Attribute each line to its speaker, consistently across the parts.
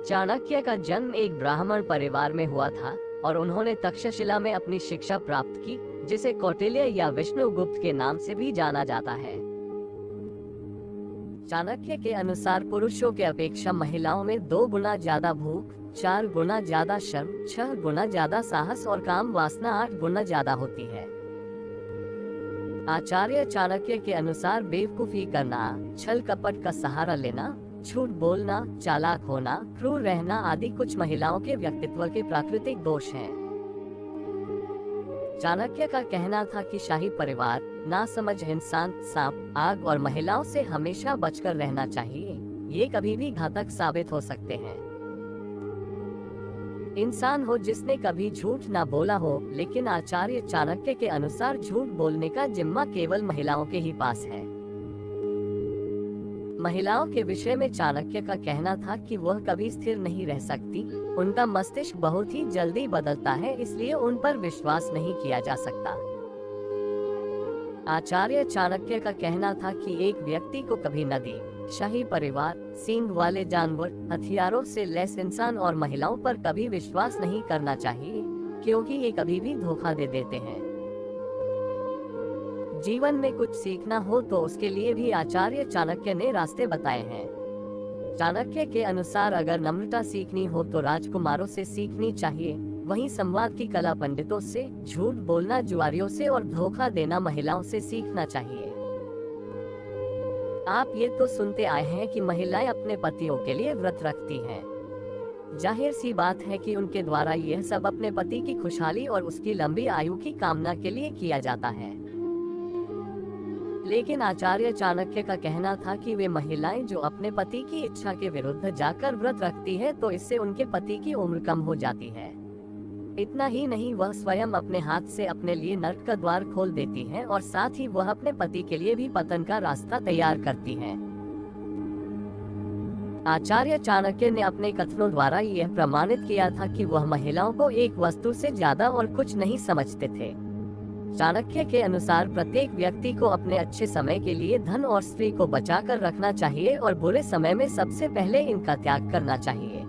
Speaker 1: चाणक्य का जन्म एक ब्राह्मण परिवार में हुआ था और उन्होंने तक्षशिला में अपनी शिक्षा प्राप्त की, जिसे कौटिल्य या विष्णुगुप्त के नाम से भी जाना जाता है। चाणक्य के अनुसार पुरुषों के अपेक्षा महिलाओं में 2 गुना ज्यादा भूख, 4 गुना ज्यादा शर्म, 6 गुना ज्यादा साहस और काम वासना 8 गुना ज्यादा होती है। आचार्य चाणक्य के अनुसार बेवकूफी करना, छल कपट का सहारा लेना, झूठ बोलना, चालाक होना, क्रूर रहना आदि कुछ महिलाओं के व्यक्तित्व के प्राकृतिक दोष हैं। चाणक्य का कहना था कि शाही परिवार, नासमझ इंसान, सांप, आग और महिलाओं से हमेशा बचकर रहना चाहिए। ये कभी भी घातक साबित हो सकते हैं। इंसान हो जिसने कभी झूठ ना बोला हो, लेकिन आचार्य चाणक्य के अनुसार झूठ बोलने का जिम्मा केवल महिलाओं के ही पास है। महिलाओं के विषय में चाणक्य का कहना था कि वह कभी स्थिर नहीं रह सकती, उनका मस्तिष्क बहुत ही जल्दी बदलता है, इसलिए उन पर विश्वास नहीं किया जा सकता। आचार्य चाणक्य का कहना था कि एक व्यक्ति को कभी नदी, शाही परिवार, सींग वाले जानवर, हथियारों से लैस इंसान और महिलाओं पर कभी विश्वास नहीं करना चाहिए, क्योंकि ये कभी भी धोखा दे देते हैं। जीवन में कुछ सीखना हो तो उसके लिए भी आचार्य चाणक्य ने रास्ते बताए हैं। चाणक्य के अनुसार अगर नम्रता सीखनी हो तो राजकुमारों से सीखनी चाहिए, वहीं संवाद की कला पंडितों से, झूठ बोलना जुआरियों से और धोखा देना महिलाओं से सीखना चाहिए। आप ये तो सुनते आए हैं कि महिलाएं अपने पतियों के लिए व्रत रखती हैं। जाहिर सी बात है कि उनके द्वारा यह सब अपने पति की खुशहाली और उसकी लंबी आयु की कामना के लिए किया जाता है। लेकिन आचार्य चाणक्य का कहना था कि वे महिलाएं जो अपने पति की इच्छा के विरुद्ध जाकर व्रत रखती है तो इससे उनके पति की उम्र कम हो जाती है। इतना ही नहीं, वह स्वयं अपने हाथ से अपने लिए नर्क का द्वार खोल देती है और साथ ही वह अपने पति के लिए भी पतन का रास्ता तैयार करती है। आचार्य चाणक्य ने अपने कथनों द्वारा यह प्रमाणित किया था कि वह महिलाओं को एक वस्तु से ज्यादा और कुछ नहीं समझते थे। चाणक्य के अनुसार प्रत्येक व्यक्ति को अपने अच्छे समय के लिए धन और स्त्री को बचाकर रखना चाहिए और बुरे समय में सबसे पहले इनका त्याग करना चाहिए।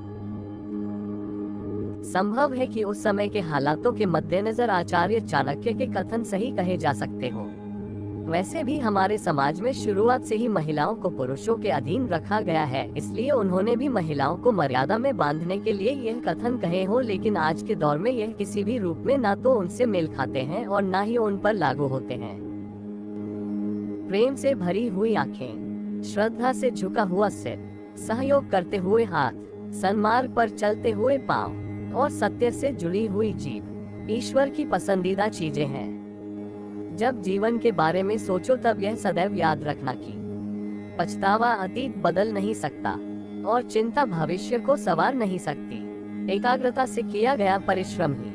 Speaker 1: संभव है कि उस समय के हालातों के मद्देनजर आचार्य चाणक्य के कथन सही कहे जा सकते हो। वैसे भी हमारे समाज में शुरुआत से ही महिलाओं को पुरुषों के अधीन रखा गया है, इसलिए उन्होंने भी महिलाओं को मर्यादा में बांधने के लिए यह कथन कहे हो। लेकिन आज के दौर में यह किसी भी रूप में ना तो उनसे मेल खाते हैं और ना ही उन पर लागू होते हैं। प्रेम से भरी हुई आंखें, श्रद्धा से झुका हुआ सिर, सहयोग करते हुए हाथ, सन्मार्ग पर चलते हुए पांव और सत्य से जुड़ी हुई जीभ ईश्वर की पसंदीदा चीजें हैं। जब जीवन के बारे में सोचो तब यह सदैव याद रखना कि पछतावा अतीत बदल नहीं सकता और चिंता भविष्य को संवार नहीं सकती। एकाग्रता से किया गया परिश्रम ही